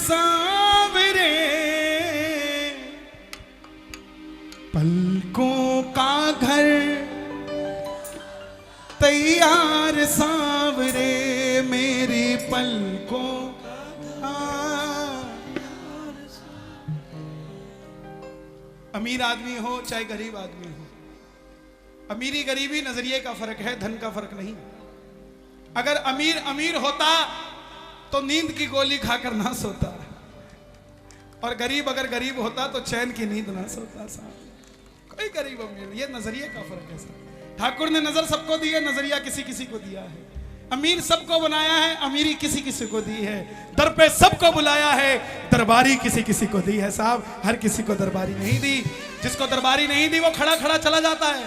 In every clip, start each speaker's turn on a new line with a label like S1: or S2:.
S1: सांवरे, पलकों का घर तैयार सांवरे, मेरी पलकों का। अमीर आदमी हो चाहे गरीब आदमी हो, अमीरी गरीबी नजरिए का फर्क है, धन का फर्क नहीं। अगर अमीर अमीर होता तो नींद की गोली खाकर ना सोता, और गरीब अगर गरीब होता तो चैन की नींद ना सोता। साहब कोई गरीब अमीर, ये नजरिए का फर्क है साहब। ठाकुर ने नजर सबको दी है, नजरिया किसी किसी को दिया है। अमीर सबको बनाया है, अमीरी किसी किसी को दी है। दर पे सबको बुलाया है, दरबारी किसी किसी को दी है। साहब हर किसी को दरबारी नहीं दी। जिसको दरबारी नहीं दी वो खड़ा खड़ा चला जाता है,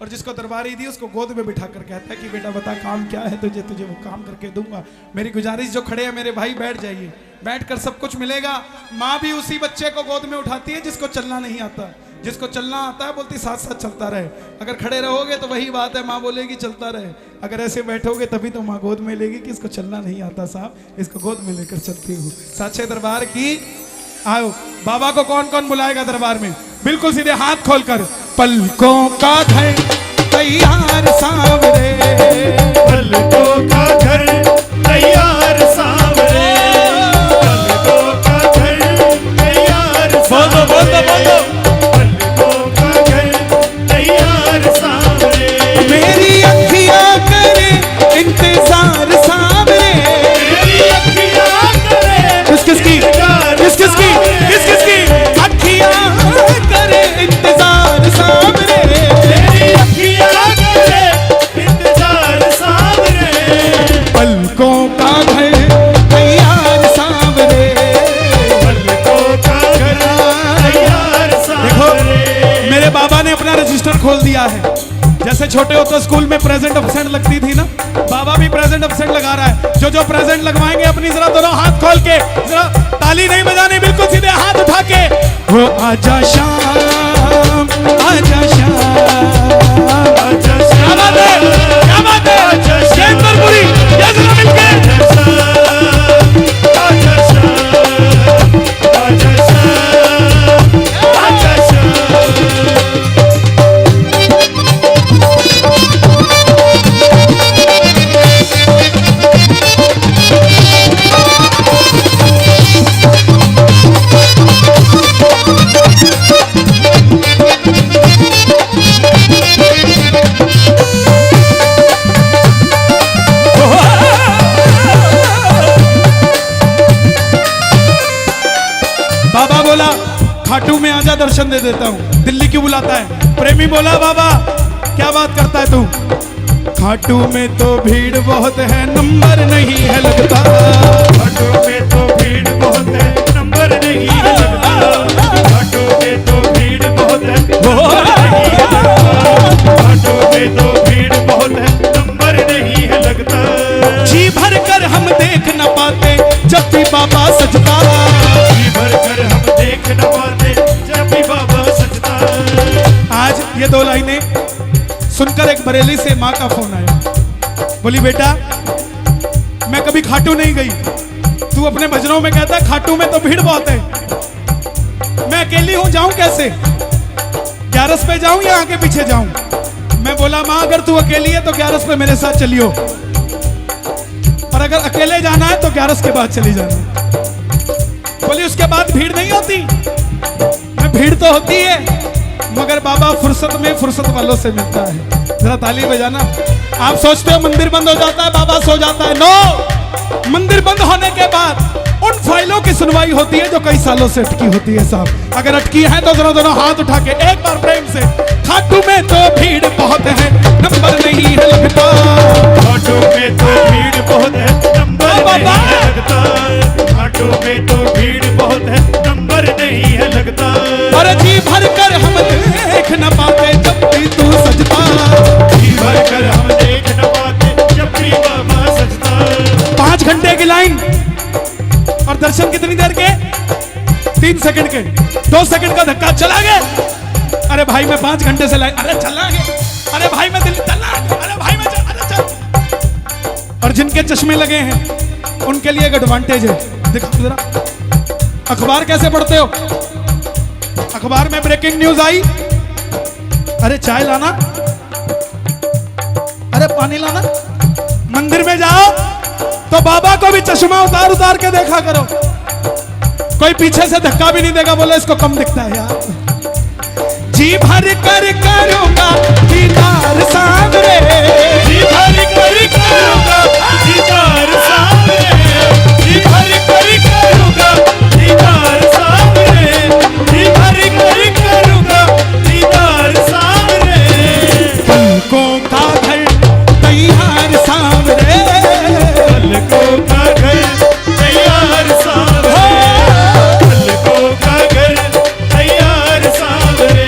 S1: और जिसको दरबारी दी उसको गोद में बिठा कर कहता है कि बेटा बता काम क्या है तुझे, तुझे वो काम करके दूंगा। मेरी गुजारिश, जो खड़े हैं मेरे भाई बैठ जाइए, बैठकर सब कुछ मिलेगा। माँ भी उसी बच्चे को गोद में उठाती है जिसको चलना नहीं आता। जिसको चलना आता है बोलती साथ साथ चलता रहे। अगर खड़े रहोगे तो वही बात है, माँ बोलेगी चलता रहे। अगर ऐसे बैठोगे तभी तो माँ गोद में लेगी कि इसको चलना नहीं आता साहब, इसको गोद में लेकर चलती हूँ। साचे दरबार की आओ। बाबा को कौन कौन बुलाएगा दरबार में? बिल्कुल सीधे हाथ खोलकर। पलकों का घर तैयार सांवरे,
S2: पलकों का घर तैयार सांवरे, पलकों का घर तैयार सांवरे, पलकों का घर तैयार सांवरे,
S1: मेरी अखियां करे इंतजार सांवरे,
S2: मेरी अखियां करे
S1: किसकी किसकी किसकी अखियां करे इंतजार सांवरे,
S2: मेरी अखियां करे इंतजार सांवरे,
S1: पलकों का घर तैयार सांवरे,
S2: पलकों का घर तैयार सांवरे।
S1: मेरे बाबा ने अपना रजिस्टर खोल दिया है। जैसे छोटे होते स्कूल में प्रेजेंट एब्सेंट लगती थी ना, बाबा भी प्रेजेंट एब्सेंट लगा रहा है। जो जो प्रेजेंट लगवाएंगे अपनी जरा दोनों हाथ खोल के, जरा ताली नहीं बजानी, बिल्कुल सीधे हाथ उठा के। वो आजा शाम, आजा शाम,
S2: आजा
S1: क्या बात है, क्या बात है, शेखरपुरी, ये जरा मिलके।
S2: आजा शाम, आजा शाम, आजा शाम।
S1: बाबा बोला खाटू में आजा दर्शन दे देता हूँ। दिल्ली क्यों बुलाता है? प्रेमी बोला बाबा क्या बात करता है तू? खाटू में तो भीड़ बहुत है, नंबर नहीं है लगता।
S2: घाटों में तो भीड़ बहुत है, नंबर नहीं है लगता। घाटों में तो भीड़ बहुत है, नंबर नहीं है लगता। घाटों में तो भीड़ बहुत है, नंबर नहीं है लगता।
S1: जी भर कर हम देख न पाते जब भी बाबा सजता।
S2: जी भर कर हम देख न पाते जब भी बाबा सजता।
S1: आज ये दो लाइनें सुनकर एक बरेली से माँ का फोन आया। बोली बेटा मैं कभी खाटू नहीं गई, तू अपने भजनों में कहता है खाटू में तो भीड़ बहुत है, मैं अकेली हूं, जाऊं कैसे? ग्यारस पे जाऊं या आगे पीछे जाऊं? मैं बोला माँ अगर तू अकेली है तो ग्यारस पे मेरे साथ चलियो, और अगर अकेले जाना है तो ग्यारस के बाद चली जाना। बोली उसके बाद भीड़ नहीं होती? मैं भीड़ तो होती है मगर बाबा फुर्सत में फुर्सत वालों से मिलता है। जरा ताली बजाना। आप सोचते हो मंदिर बंद हो जाता है बाबा सो जाता है? नो, मंदिर बंद होने के बाद उन फाइलों की सुनवाई होती है जो कई सालों से अटकी होती है। साहब अगर अटकी है तो जरा दोनों हाथ उठा के एक बार प्रेम से। खाटू में तो भीड़ बहुत है, नंबर नहीं है लगता।
S2: घाटों में तो भीड़ बहुत है, नंबर नहीं है लगता। घाटों में तो भीड़ बहुत है, नंबर नहीं है लगता।
S1: और जी भर कर हम देख न पाते जब भी तू सजता।
S2: जी भर कर हम देख न पाते जब भी बाबा सजता।
S1: 5 घंटे की लाइन और दर्शन कितनी देर के? 3 सेकंड के। 2 सेकंड का धक्का, चला गया। अरे भाई मैं 5 घंटे से लाइन, अरे चला गया। अरे भाई मैं दिल्ली चला, अरे भाई मैं चल, अरे चल। और जिनके चश्मे लगे हैं उनके लिए एक एडवांटेज है। दिखाओ जरा, अखबार कैसे पढ़ते हो? अखबार में ब्रेकिंग न्यूज आई, अरे चाय लाना, अरे पानी लाना। मंदिर में जाओ तो बाबा को भी चश्मा उतार उतार के देखा करो, कोई पीछे से धक्का भी नहीं देगा, बोले इसको कम दिखता है यार। जी भर कर करूंगा दीदार सामने,
S2: जी भर कर करूंगा दीदार सामने, जी भर कर करूंगा दीदार सामने, जी भर कर करूंगा दीदार सामने।
S1: पलकों का घर तैयार सामने,
S2: पलकों का घर तैयार सामने, पलकों का घर तैयार सामने।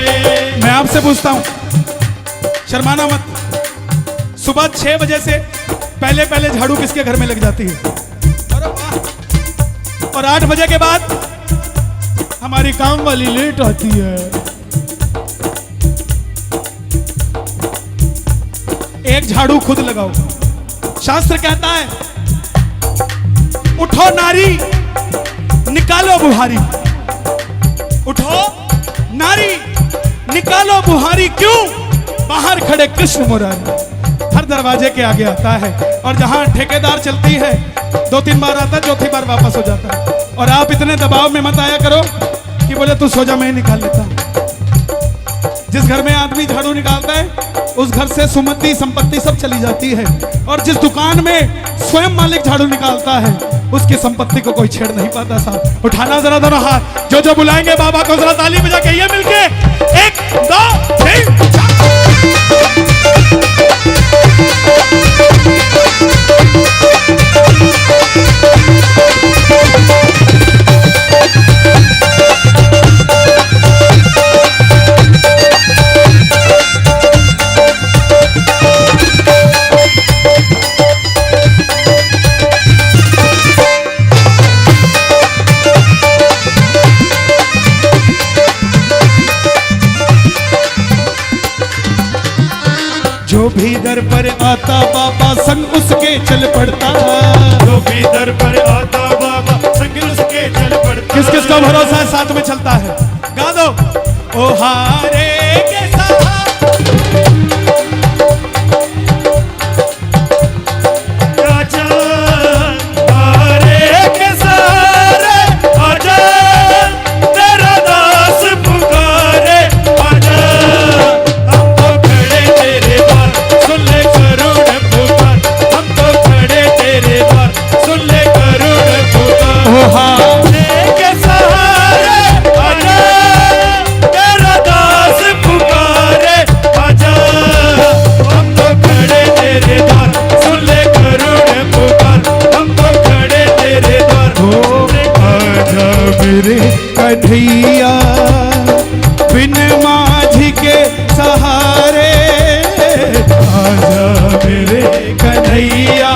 S1: मैं आपसे पूछता हूं, शर्माना मत, सुबह 6 बजे से पहले पहले झाड़ू किसके घर में लग जाती है? अरे वाह। और 8 बजे के बाद हमारी काम वाली लेट आती है। एक झाड़ू खुद लगाओ। शास्त्र कहता है, उठो नारी निकालो बुहारी, उठो नारी निकालो बुहारी। क्यों? बाहर खड़े कृष्ण मुरारी हर दरवाजे के आगे आता है, और जहां ठेकेदार चलती है 2-3 बार आता है, चौथी बार वापस हो जाता है। और आप इतने दबाव में मत आया करो कि बोले तू सो जा, मैं ही निकाल लेता हूं। जिस घर में आदमी झाड़ू निकालता है उस घर से सुमति संपत्ति सब चली जाती है, और जिस दुकान में स्वयं मालिक झाड़ू निकालता है उसकी संपत्ति को कोई छेड़ नहीं पाता। साहब उठाना जरा दोनों हाथ, जो बुलाएंगे बाबा को जरा ताली बजा के ये मिलके 1 2 3 4। जो भी दर पर आता बाबा संग उसके चल पड़ता,
S2: जो भी दर पर आता बाबा संग उसके चल पड़ता।
S1: किस किस का भरोसा है साथ में चलता है? गा दो। ओ हारे के सहारे
S2: आजा, हारे के सहारे आजा, तेरा दास पुकारे आजा। हम तो खड़े तेरे द्वार, सुन ले करुण पुकार, हम तो खड़े तेरे द्वार, सुन ले करुण पुकार।
S1: ओ हारे
S2: के सहारे आजा, तेरा दास पुकारे आजा। हम तो खड़े तेरे द्वार, सुन ले करुण पुकार, हम तो खड़े तेरे द्वार।
S1: आजा मेरे कन्हैया बिन माझी के सहारे,
S2: आजा मेरे
S1: कन्हैया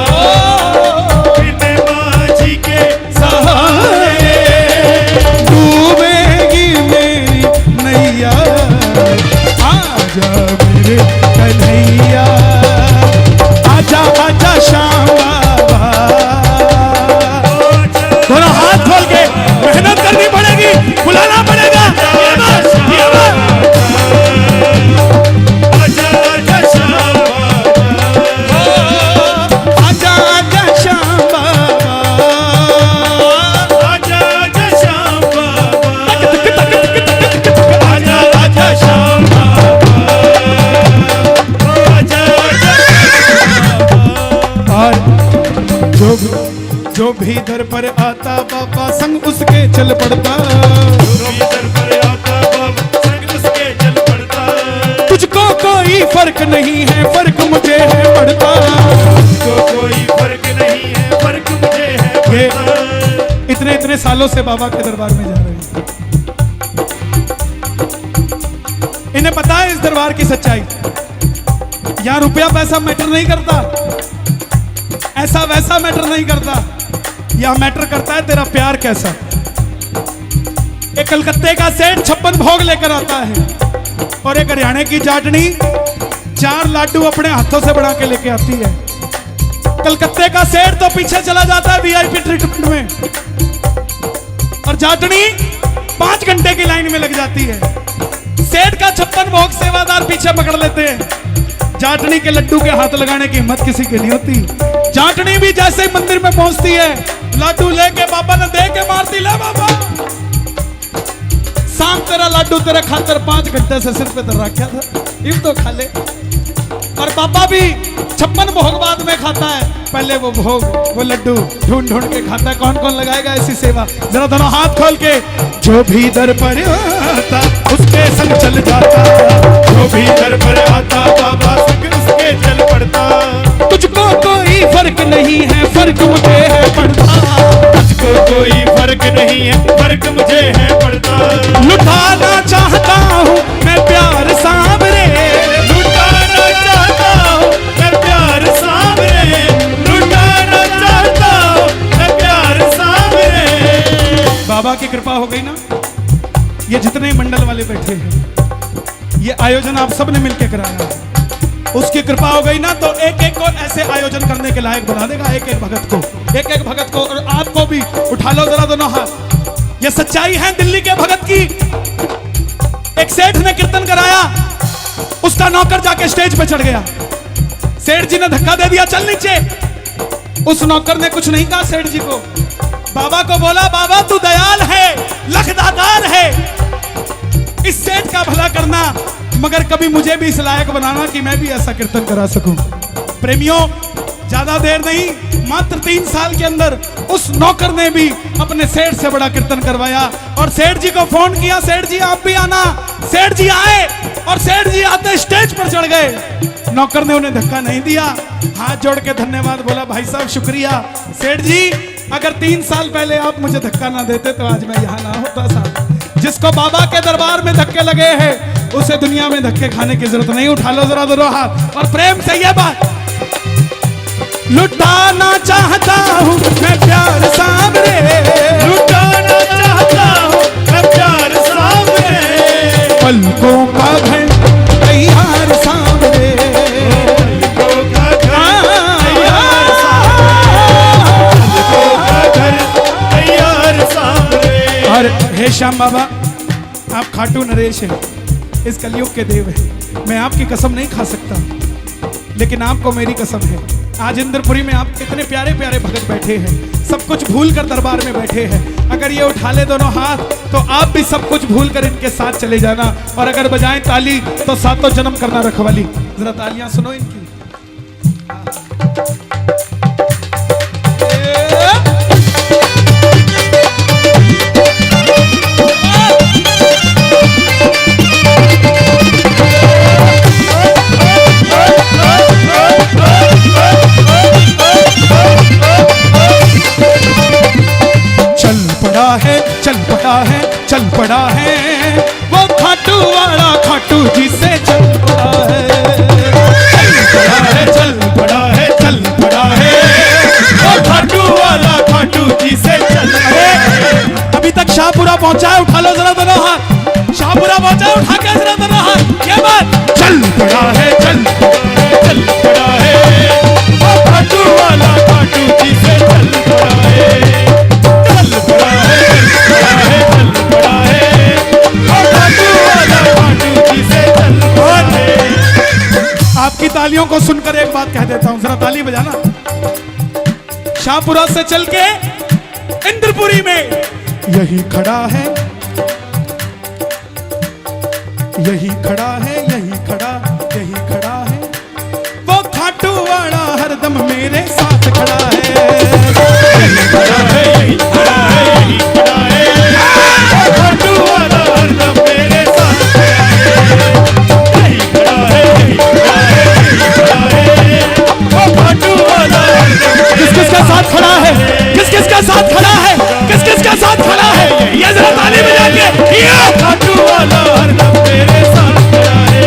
S2: बिन माझी के सहारे।
S1: डूबेगी मेरी नैया, आजा मेरे कन्हैया, आजा आजा श्याम बाबा। दोनों हाथ खोल के मेहनत करनी पड़ेगी, बुलाना पड़ेगा। ये बात, ये बात।
S2: आजा आजा श्याम
S1: आजा आजा श्याम बाबा,
S2: आजा आजा श्याम आजा आजा श्याम आजा आजा।
S1: और जो भी दर पर आता बाबा संग उसके चल पड़ता,
S2: दर पर आता बाबा संग उसके चल पड़ता।
S1: तुझको कोई फर्क नहीं है, फर्क मुझे है पड़ता।
S2: तो कोई फर्क नहीं है, फर्क मुझे है
S1: ये
S2: पड़ता।
S1: इतने इतने सालों से बाबा के दरबार में जा रहे हैं, इन्हें पता है इस दरबार की सच्चाई। यहाँ रुपया पैसा मैटर नहीं करता, ऐसा वैसा मैटर नहीं करता, यह मैटर करता है तेरा प्यार कैसा। एक कलकत्ते का सेठ 56 भोग लेकर आता है, और एक हरियाणा की जाटनी 4 लाडू अपने हाथों से बना के लेके आती है। कलकत्ते का सेठ तो पीछे चला जाता है वीआईपी ट्रीटमेंट में, और जाटनी 5 घंटे की लाइन में लग जाती है। सेठ का 56 भोग सेवादार पीछे पकड़ लेते हैं। जाटनी के लड्डू के हाथ लगाने की हिम्मत किसी की नहीं होती। जाटनी भी जैसे ही मंदिर में पहुंचती है, लड्डू लेके बाबा ने दे के मारती, ले बाबा शाम तेरा लड्डू तेरे खातर 5 घंटे से सिर पे धर रखा था, इब तो खा ले। और बाबा भी 56 भोग बाद में खाता है, पहले वो भोग वो लड्डू ढूंढ ढूंढ के खाता है। कौन कौन लगाएगा ऐसी सेवा? जरा दोनों हाथ खोल के। जो भी दर पर आता उसके संग चल जाता,
S2: जो भी दर पर आता बाबा संग उसके चल पड़ता।
S1: तुझको कोई फर्क नहीं है, फर्क मुझे है पड़ता।
S2: तुझको कोई फर्क नहीं है, फर्क मुझे है पड़ता।
S1: लुटाना चाहता हूँ मैं प्यार सांवरे,
S2: लुटाना चाहता हूँ मैं प्यार सांवरे, लुटाना चाहता हूँ मैं प्यार सांवरे।
S1: बाबा की कृपा हो गई ना। ये जितने मंडल वाले बैठे हैं, ये आयोजन आप सबने मिलकर कराया है। उसकी कृपा हो गई ना, तो एक एक को ऐसे आयोजन करने के लायक बना देगा, एक एक भगत को, एक एक भगत को। और आपको भी उठा लो जरा दोनों हाथ। ये सच्चाई है दिल्ली के भगत की। एक सेठ ने कीर्तन कराया, उसका नौकर जाके स्टेज पे चढ़ गया। सेठ जी ने धक्का दे दिया, चल नीचे। उस नौकर ने कुछ नहीं कहा सेठ जी को। बाबा को बोला, बाबा तू दयाल है, लखदातार है, इस सेठ का भला करना, मगर कभी मुझे भी इस लायक बनाना कि मैं भी ऐसा कीर्तन करा सकूं। प्रेमियों, ज्यादा देर नहीं, मात्र 3 साल के अंदर उस नौकर ने भी अपने सेठ से बड़ा कीर्तन करवाया। और सेठ जी को फोन किया, सेठ जी आप भी आना। सेठ जी आए, और सेठ जी आते स्टेज पर चढ़ गए। नौकर ने उन्हें धक्का नहीं दिया, हाथ जोड़ के धन्यवाद बोला, भाई साहब शुक्रिया। सेठ जी, अगर 3 साल पहले आप मुझे धक्का ना देते तो आज मैं यहाँ ना होता साहब। जिसको बाबा के दरबार में धक्के लगे हैं, उसे दुनिया में धक्के खाने की जरूरत नहीं। उठा लो जरा दोनों हाथ और प्रेम से ये बात। लुटाना चाहता हूँ मैं प्यार सांवरे,
S2: लुटाना चाहता हूँ मैं प्यार सांवरे।
S1: पलकों का घर तैयार सांवरे,
S2: पलकों का घर तैयार सांवरे, पलकों का घर तैयार सांवरे।
S1: और हे श्याम बाबा, आप खाटू नरेश हैं, इस कलयुग के देव हैं। मैं आपकी कसम नहीं खा सकता, लेकिन आपको मेरी कसम है। आज इंद्रपुरी में आप इतने प्यारे प्यारे भगत बैठे हैं, सब कुछ भूल कर दरबार में बैठे हैं। अगर ये उठा ले दोनों हाथ, तो आप भी सब कुछ भूल कर इनके साथ चले जाना। और अगर बजाएं ताली तो सातों जन्म करना रखवाली। जरा तालियां सुनो इनकी। चल पड़ा है वो खाटू वाला, खाटू जी से चल पड़ा है।
S2: चल पड़ा है, चल पड़ा है, चल पड़ा है वो खाटू वाला, खाटू जी से चल पड़ा है।
S1: अभी तक शाहपुरा पहुंचा है, उठा लो जरा दोनों हाथ। शाहपुरा पहुंचा है, उठा के जरा दोनों हाथ। क्या बात?
S2: चल पड़ा है, चल पड़ा है वो खाटू वाला, खाटू जी से चल पड़ा है। चल पड़ा है, चल पड़ा है वो खाटू वाला, खाटू जी से चल पड़ा है।
S1: आपकी तालियों को सुनकर एक बात कह देता हूं, जरा ताली बजाना। शाहपुरा से चल के इंद्रपुरी में यही खड़ा है, यही खड़ा है, यही खड़ा, यही खड़ा है वो खाटू वाला, हरदम मेरे साथ खड़ा है।
S2: यही खड़ा है, यही खड़ा है, यही खड़ा है वो खाटू वाला, हरदम मेरे साथ खड़ा है। यही खड़ा है, यही खड़ा है, यही खड़ा है वो खाटू वाला,
S1: किस किस के साथ खड़ा है, किस किस के साथ खड़ा है, किस किस के साथ खड़ा है, ये जरा ताली बजा के
S2: खाटू वाला हरदम मेरे साथ खड़ा है।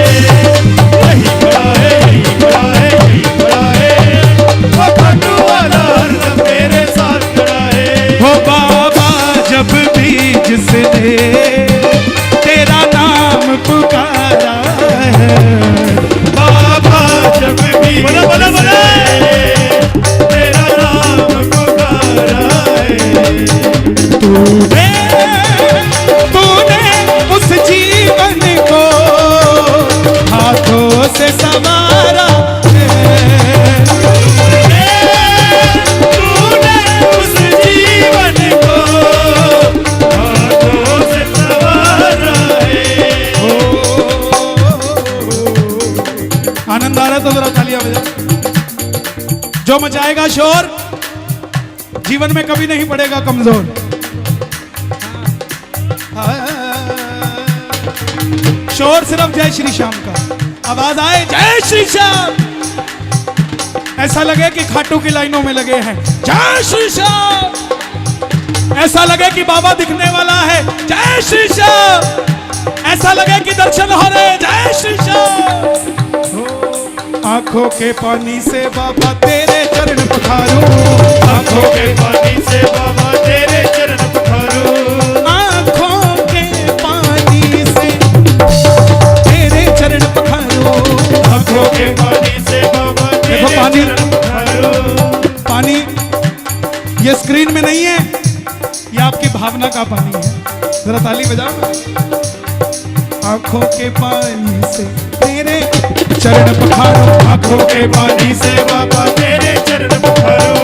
S1: आनंद आ रहा है तो जरा तालियां बजाओ। जो मचाएगा शोर जीवन में कभी नहीं पड़ेगा कमजोर। शोर सिर्फ जय श्री श्याम का, आवाज आए जय श्री श्याम, ऐसा लगे कि खाटू की लाइनों में लगे हैं जय श्री श्याम, ऐसा लगे कि बाबा दिखने वाला है जय श्री श्याम, ऐसा लगे कि दर्शन हो रहे जय श्री श्याम। आंखों के पानी से बाबा तेरे चरण पखारूं,
S2: आंखों के पानी से बाबा तेरे चरण पखारूं,
S1: आंखों के पानी से तेरे चरण पखारूं,
S2: आंखों के पानी से बाबा
S1: देखो
S2: तेरे
S1: पानी,
S2: चरण पखारूं।
S1: पानी ये स्क्रीन में नहीं है, ये आपकी भावना का पानी है। जरा ताली बजाओ। आंखों के पानी से तेरे चरण पखारूं,
S2: आंखों के पानी से बाबा तेरे चरण पखारूं,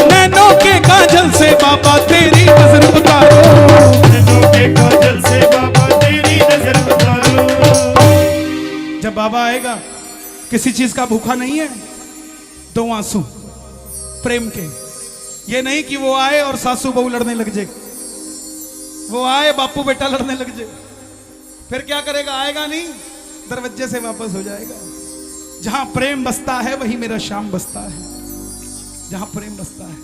S1: नैनों के काजल से बाबा तेरी नजर उतारूं,
S2: नैनों के काजल से बाबा तेरी नजर उतारूं।
S1: जब बाबा आएगा किसी चीज का भूखा नहीं है, दो आंसू प्रेम के। ये नहीं कि वो आए और सासू बहू लड़ने लग जाए, वो आए बापू बेटा लड़ने लग जाए, फिर क्या करेगा? आएगा नहीं, दरवाजे से वापस हो जाएगा। जहां प्रेम बसता है वही मेरा श्याम बसता है, जहां प्रेम बसता है।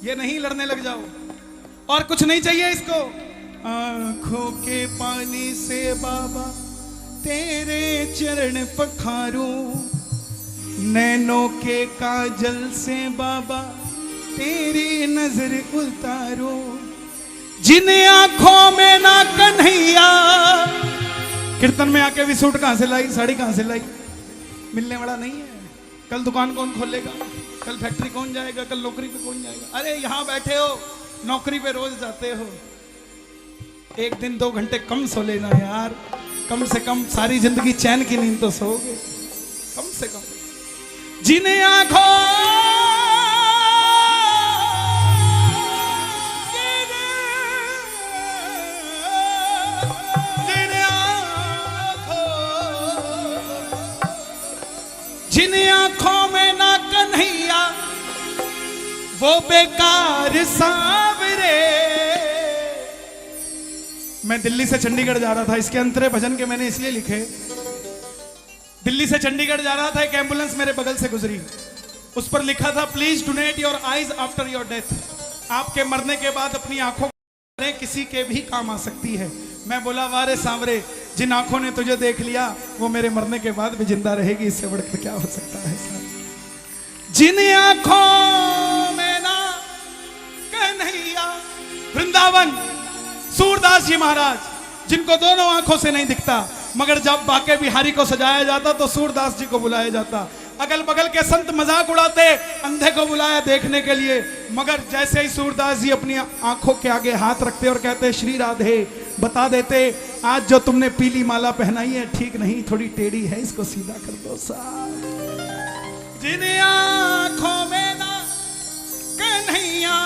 S1: ये नहीं लड़ने लग जाओ, और कुछ नहीं चाहिए इसको। आंखों के पानी से बाबा तेरे चरण पखारूं, नैनों के काजल से बाबा तेरी नजर उतारूं, जिन आंखों में ना कन्हैया। कीर्तन में आके भी सूट कहां से लाई, साड़ी कहां से लाई, मिलने वाला नहीं है। कल दुकान कौन खोलेगा, कल फैक्ट्री कौन जाएगा, कल नौकरी पे कौन जाएगा? अरे यहां बैठे हो, नौकरी पे रोज जाते हो, एक दिन 2 घंटे कम सो लेना यार, कम से कम सारी जिंदगी चैन की नींद तो सोओगे कम से कम। जिन्हें आंखों जिन आंखों में ना कन्हैया वो बेकार सांवरे। मैं दिल्ली से चंडीगढ़ जा रहा था, इसके अंतरे भजन के मैंने इसलिए लिखे। दिल्ली से चंडीगढ़ जा रहा था, एक एम्बुलेंस मेरे बगल से गुजरी, उस पर लिखा था please donate your eyes after your death. आपके मरने के बाद अपनी आंखों किसी के भी काम आ सकती है। मैं बोला वारे सांवरे, जिन आंखों ने तुझे देख लिया वो मेरे मरने के बाद भी जिंदा रहेगी, इससे बढ़कर क्या हो सकता है साहब। जिन आंखों में ना कन्हैया, वृंदावन सूरदास जी महाराज, जिनको दोनों आंखों से नहीं दिखता, मगर जब बाके बिहारी को सजाया जाता तो सूरदास जी को बुलाया जाता। अगल बगल के संत मजाक उड़ाते, अंधे को बुलाया देखने के लिए, मगर जैसे ही सूरदास जी अपनी आंखों के आगे हाथ रखते और कहते श्री राधे, बता देते आज जो तुमने पीली माला पहनाई है ठीक नहीं, थोड़ी टेढ़ी है, इसको सीधा कर दो साहब। जिन आंखों में ना कन्हैया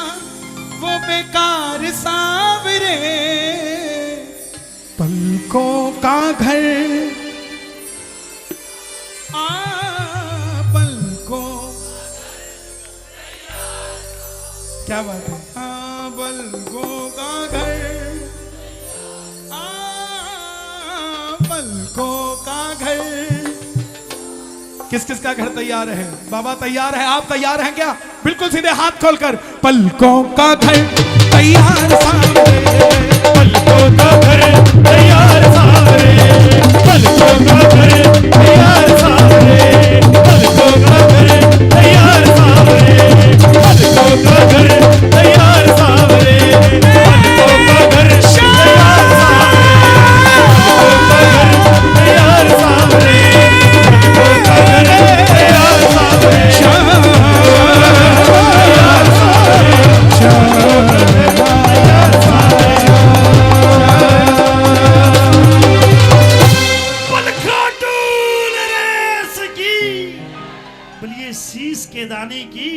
S1: वो बेकार सांवरे, पलकों का घर पलकों, क्या बात है, पलकों का घर, पलकों का घर। किस किस का घर तैयार है? बाबा तैयार है, आप तैयार हैं क्या? बिल्कुल सीधे हाथ खोलकर, पलकों का घर तैयार सामने,
S2: पलकों का घर तैयार सारे, पलकों का घर तैयार सारे, पलकों का घर तैयार सारे, पलकों का घर तैयार सारे, पलकों का घर तैयार सारे, पलकों का घर तैयार बोलिए शीश के दाने की